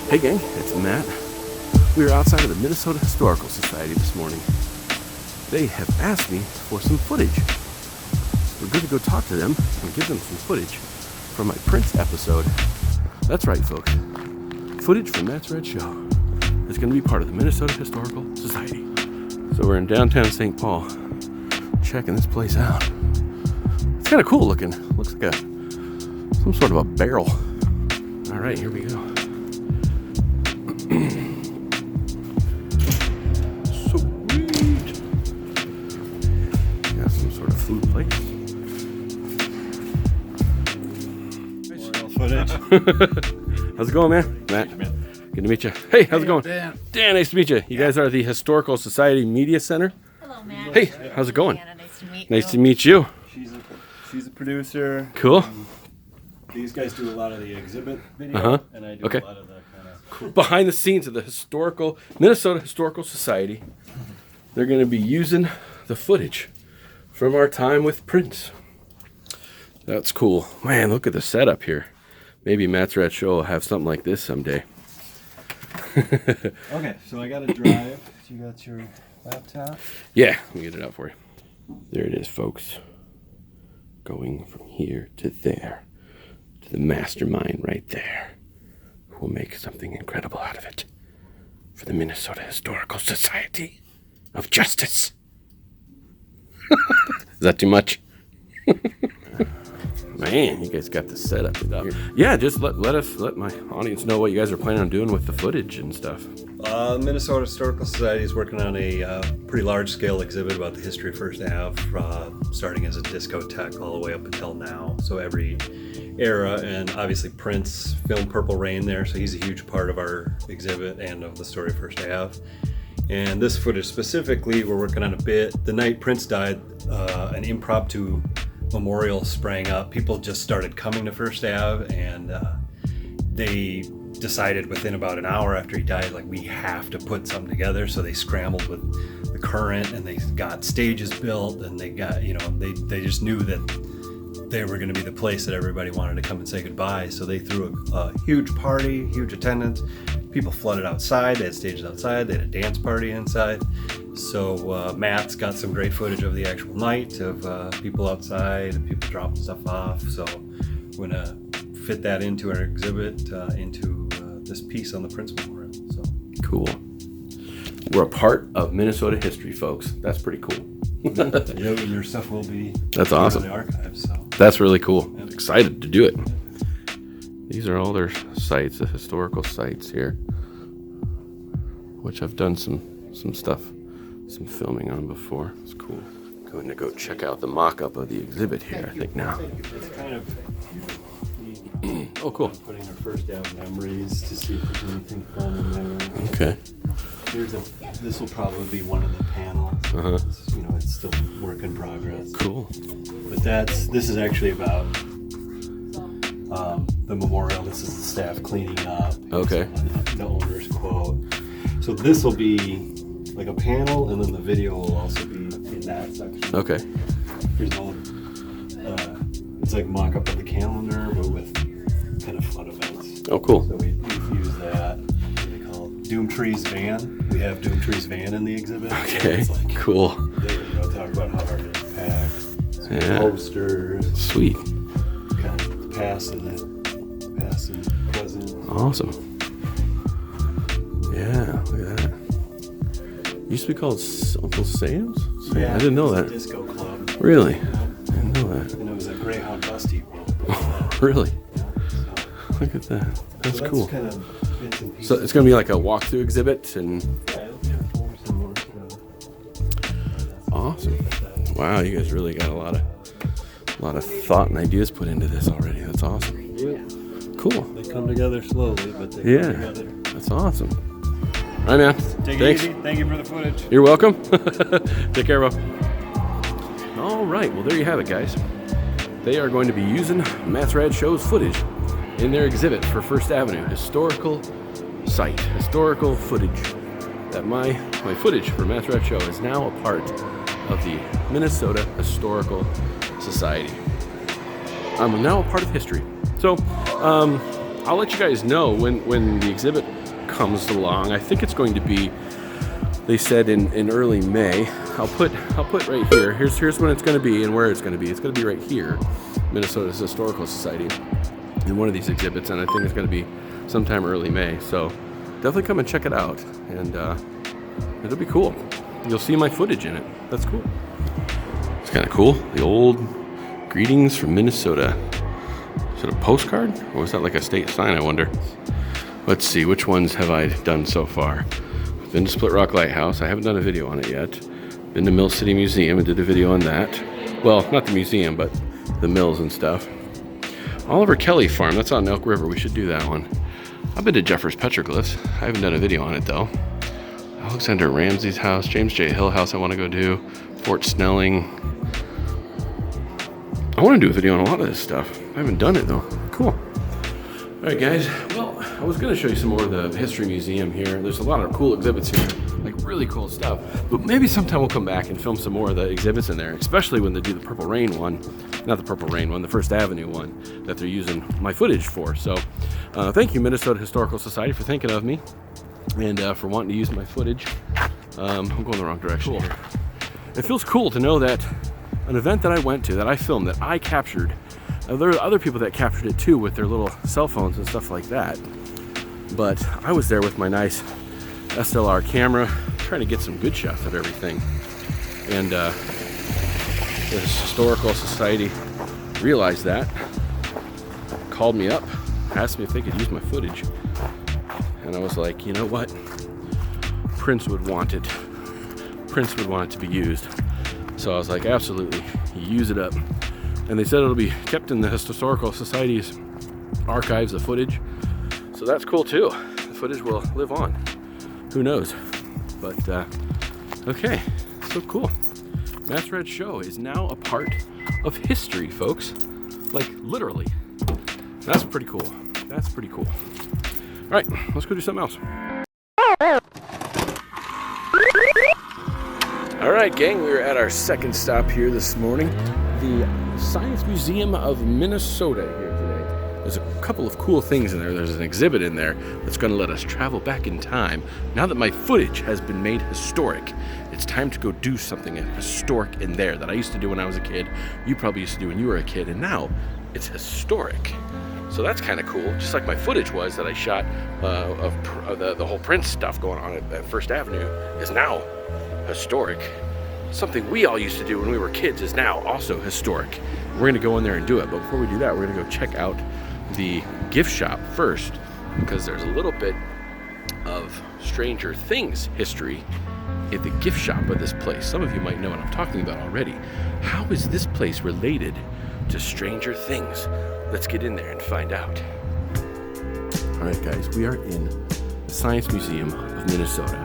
Hey gang, it's Matt. We are outside of the Minnesota Historical Society this morning. They have asked me for some footage. We're going to go talk to them and give them some footage from my Prince episode. That's right, folks. Footage from Matt's Rad Show is going to be part of the Minnesota Historical Society. So we're in downtown St. Paul, checking this place out. It's kind of cool looking. Looks like some sort of a barrel. All right, here we go. Sweet. Got some sort of food place. Footage. How's it going, man? Matt. Good to meet you. Hey, how's it going? Dan. Dan, nice to meet you. You guys are the Historical Society Media Center. Hello, Matt. Hey, how's it going? Anna, nice to meet you. Nice to meet you. She's a producer. Cool. These guys do a lot of the exhibit video, and I do a lot of the kind of Behind the scenes of the Minnesota Historical Society, they're going to be using the footage from our time with Prince. That's cool. Man, look at the setup here. Maybe Matt's Rad Show will have something like this someday. Okay, so I got to drive. You got your laptop? Yeah, let me get it out for you. There it is, folks. Going from here to there. To the mastermind right there. Who will make something incredible out of it. For the Minnesota Historical Society of Justice. Is that too much? Man, you guys got the setup up. Yeah, just let my audience know what you guys are planning on doing with the footage and stuff. Minnesota Historical Society is working on a pretty large-scale exhibit about the history of First Ave, starting as a discotheque all the way up until now. So every era, and obviously Prince filmed Purple Rain there, so he's a huge part of our exhibit and of the story of First Ave. And this footage specifically, we're working on a bit. The night Prince died, an impromptu memorial sprang up. People just started coming to First Ave, and they decided within about an hour after he died, like, we have to put something together. So they scrambled with the current, and they got stages built, and they got, they just knew that they were going to be the place that everybody wanted to come and say goodbye. So they threw a huge party, huge attendance. People flooded outside. They had stages outside. They had a dance party inside. So Matt's got some great footage of the actual night of people outside and people dropping stuff off. So we're going to fit that into our exhibit, into this piece on the Prince Memorial. So Cool. We're a part of Minnesota history, folks. That's pretty cool. and your stuff will be That's awesome. in the archives. So That's really cool. Yep. Excited to do it. These are all their sites, the historical sites here, which I've done some stuff, some filming on before. It's cool. Going to go check out the mock-up of the exhibit here, I think now. it's kind of Oh, cool. putting our First Ave memories to see if there's anything fun in there. Okay. This will probably be one of the panels. It's still work in progress. Cool. But this is actually about the memorial. This is the staff cleaning up. Okay. The owner's quote. So this will be like a panel, and then the video will also be in that section. Okay. Here's it's like mock-up of the calendar, but with kind of flood events. Oh, cool. So we've used that. They call it Doomtree's van. We have Doomtree's van in the exhibit. Okay. So it's like, Cool. they talk about how hard it is packed. Yeah. Posters. Sweet. Kind of past and present. Awesome. Yeah, look at that. Used to be called Uncle Sam's? Yeah, I didn't know it that. was a disco club. Really? Yeah. I didn't know that. And it was a Greyhound Dusty. Really? Yeah, Look at that. That's so cool. Kind of bits and pieces. So it's going to be like a walkthrough exhibit and Yeah, it'll be some more. awesome. Wow, you guys really got a lot of thought and ideas put into this already. That's awesome. Yeah. Cool. They come together slowly, but they Yeah. come together. That's awesome. All right, man. Take Thanks. it easy. Thank you for the footage. You're welcome. Take care, bro. All right. Well, there you have it, guys. They are going to be using Matt's Rad Show's footage in their exhibit for First Avenue historical site, historical footage. That my footage for Matt's Rad Show is now a part of the Minnesota Historical Society. I'm now a part of history. So, I'll let you guys know when the exhibit comes along. I think it's going to be, they said in early May. I'll put right here. Here's when it's going to be and where it's going to be. It's going to be right here, Minnesota Historical Society, in one of these exhibits, and I think it's going to be sometime early May. So definitely come and check it out, and it'll be cool. You'll see my footage in it. That's cool. It's kind of cool. The old greetings from Minnesota. Is it a postcard, or was that like a state sign, I wonder? Let's see, which ones have I done so far? I've been to Split Rock Lighthouse. I haven't done a video on it yet. Been to Mill City Museum and did a video on that. Well, not the museum, but the mills and stuff. Oliver Kelly Farm, that's on Elk River. We should do that one. I've been to Jeffers Petroglyphs. I haven't done a video on it though. Alexander Ramsey's house, James J. Hill house I want to go do, Fort Snelling. I want to do a video on a lot of this stuff. I haven't done it though. Cool. All right, guys. Well, I was going to show you some more of the History Museum here. There's a lot of cool exhibits here, like really cool stuff. But maybe sometime we'll come back and film some more of the exhibits in there, especially when they do the Purple Rain one. Not the Purple Rain one, the First Avenue one that they're using my footage for. So thank you, Minnesota Historical Society, for thinking of me and for wanting to use my footage. I'm going the wrong direction here. It feels cool to know that an event that I went to, that I filmed, that I captured, there are other people that captured it too with their little cell phones and stuff like that. But I was there with my nice SLR camera, trying to get some good shots of everything. And the Historical Society realized that, called me up, asked me if they could use my footage. And I was like, you know what? Prince would want it. Prince would want it to be used. So I was like, absolutely, use it up. And they said it'll be kept in the Historical Society's archives of footage. So that's cool too. The footage will live on. Who knows? But okay, so cool. Matt's Rad Show is now a part of history, folks. Like literally. That's pretty cool. That's pretty cool. All right, let's go do something else. All right, gang, we're at our second stop here this morning. The Science Museum of Minnesota here today. There's a couple of cool things in there. There's an exhibit in there that's going to let us travel back in time. Now that my footage has been made historic, it's time to go do something historic in there that I used to do when I was a kid. You probably used to do when you were a kid, and now it's historic. So that's kind of cool, just like my footage was that I shot of the whole Prince stuff going on at First Avenue is now historic. Something we all used to do when we were kids is now also historic. We're going to go in there and do it, but before we do that, we're going to go check out the gift shop first, because there's a little bit of Stranger Things history at the gift shop of this place. Some of you might know what I'm talking about already. How is this place related to Stranger Things? Let's get in there and find out. All right, guys, we are in the Science Museum of Minnesota,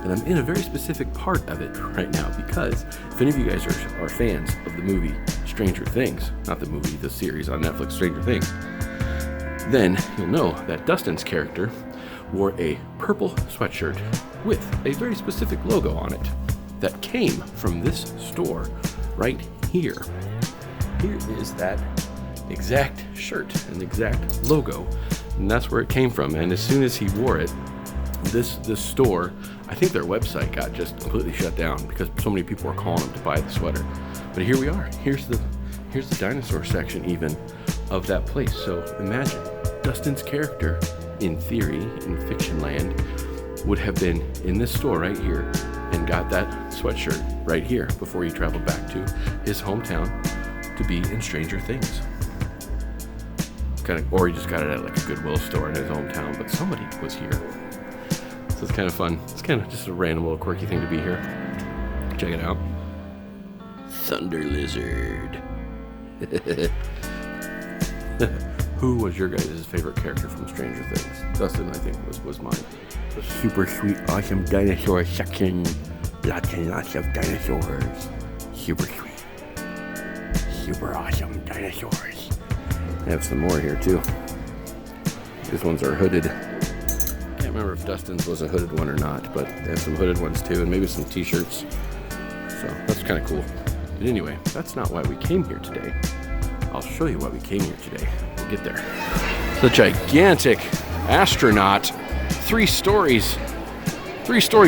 and I'm in a very specific part of it right now because if any of you guys are fans of the movie Stranger Things, not the movie, the series on Netflix, Stranger Things, then you'll know that Dustin's character wore a purple sweatshirt with a very specific logo on it that came from this store right here. Here is that exact shirt and exact logo, and that's where it came from. And as soon as he wore it, this store, I think their website got just completely shut down because so many people were calling them to buy the sweater. But here we are. Here's the dinosaur section even of that place. So imagine Dustin's character, in theory, in fiction land, would have been in this store right here and got that sweatshirt right here before he traveled back to his hometown to be in Stranger Things. Or he just got it at like a Goodwill store in his hometown, but somebody was here. So it's kind of fun. It's kind of just a random little quirky thing to be here. Check it out. Thunder Lizard. Who was your guys' favorite character from Stranger Things? Dustin, I think, was mine. The super sweet, awesome dinosaur section. Lots and lots of dinosaurs. Super sweet. Super awesome dinosaurs. I have some more here too. These ones are hooded. Can't remember if Dustin's was a hooded one or not, but they have some hooded ones too, and maybe some t-shirts. So that's kind of cool. But anyway, that's not why we came here today. I'll show you why we came here today. We'll get there. The gigantic astronaut, 3 story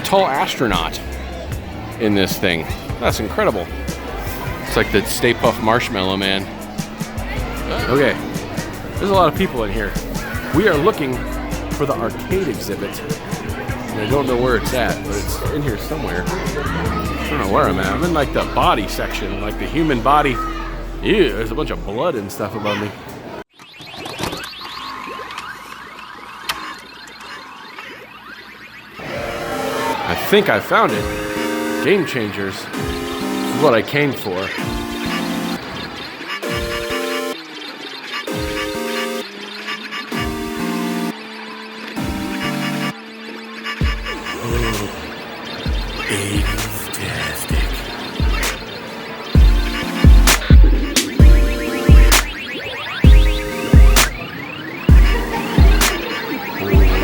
tall astronaut in this thing. That's incredible. It's like the Stay Puft Marshmallow Man. Okay, there's a lot of people in here. We are looking for the arcade exhibit. And I don't know where it's at, but it's in here somewhere. I don't know where I'm at. I'm in like the body section, like the human body. Ew, there's a bunch of blood and stuff above me. I think I found it. Game Changers. This is what I came for.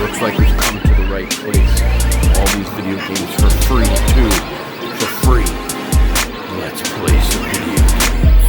Looks like we've come to the right place. All these video games for free too. For free. Let's play some video games.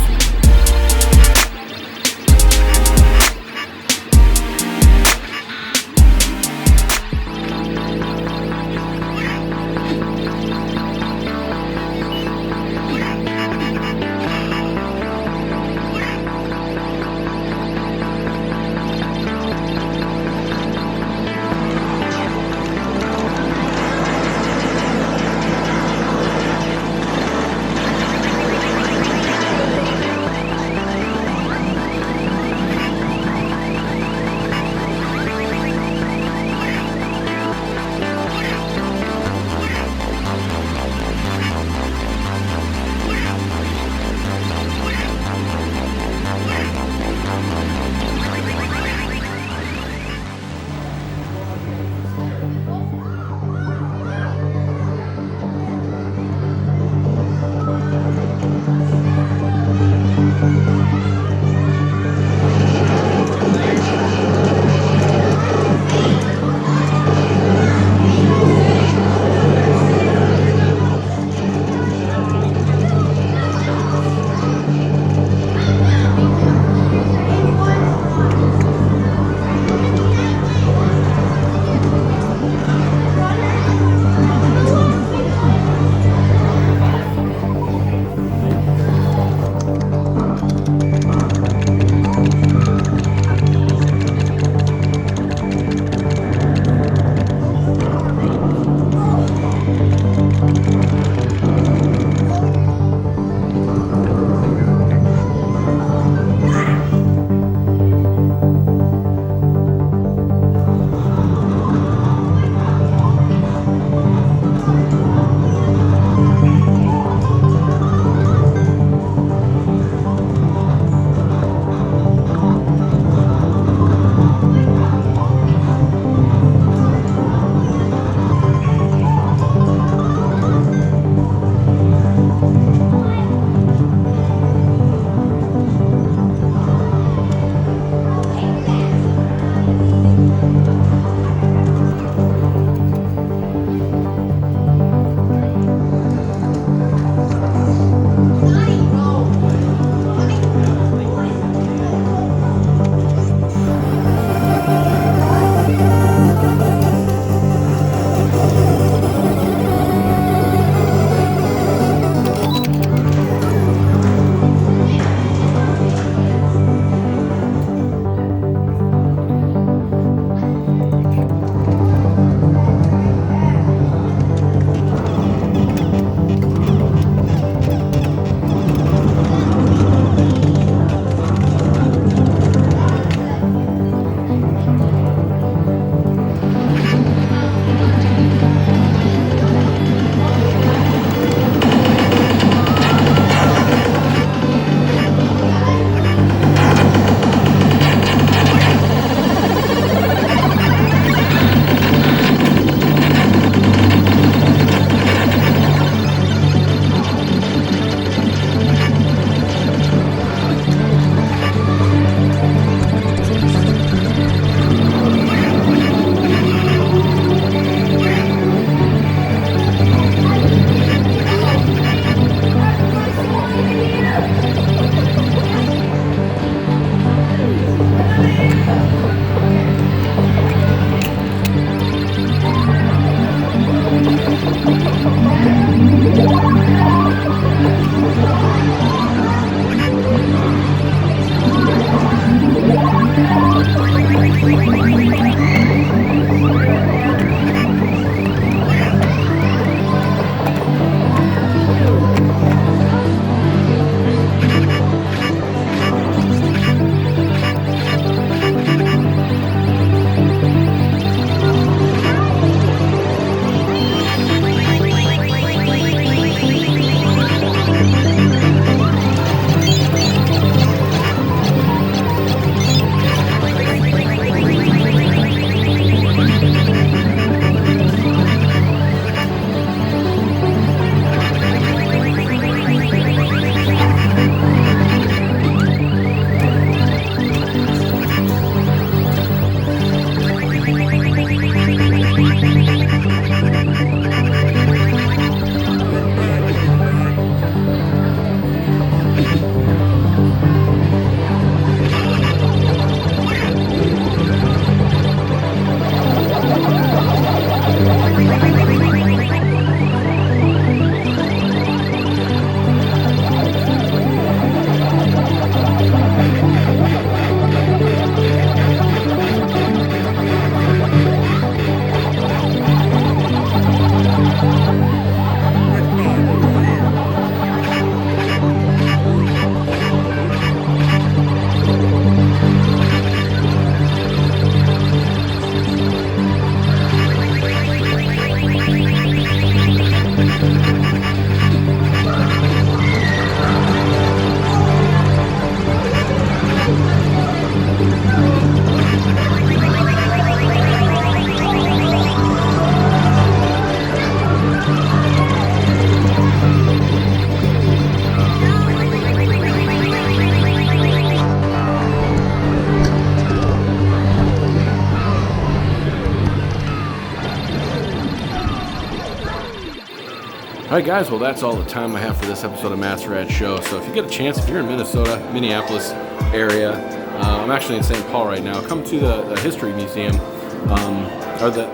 Alright guys, well that's all the time I have for this episode of Matt's Rad Show. So if you get a chance, if you're in Minnesota, Minneapolis area, I'm actually in St. Paul right now, come to the History Museum,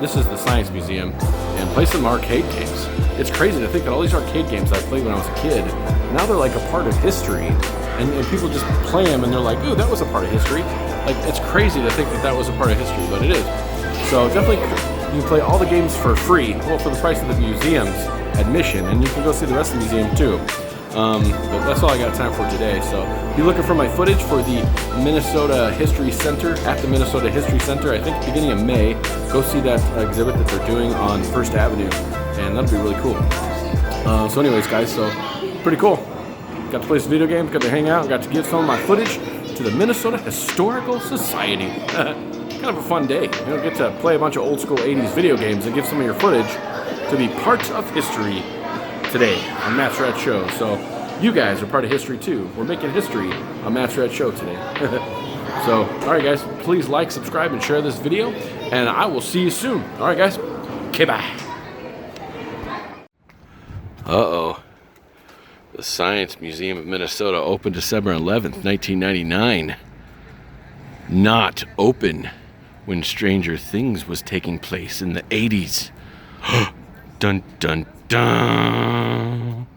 this is the Science Museum, and play some arcade games. It's crazy to think that all these arcade games I played when I was a kid, now they're like a part of history, and people just play them and they're like, ooh, that was a part of history. Like, it's crazy to think that that was a part of history, but it is. So definitely, you can play all the games for free, well, for the price of the museum's admission, and you can go see the rest of the museum too. But that's all I got time for today. So be looking for my footage for the Minnesota History Center, at the Minnesota History Center, I think beginning of May. Go see that exhibit that they're doing on First Avenue, and that'll be really cool. So anyways, guys, so pretty cool. Got to play some video games, got to hang out, got to give some of my footage to the Minnesota Historical Society. Kind of a fun day. You know, get to play a bunch of old school 80s video games and give some of your footage to be part of history today on Matt's Rad Show. So you guys are part of history too. We're making history on Matt's Rad Show today. So, alright guys, please like, subscribe, and share this video, and I will see you soon. Alright guys, okay, bye. Uh-oh. The Science Museum of Minnesota opened December 11th, 1999. Not open when Stranger Things was taking place in the 80s. Dun dun dun.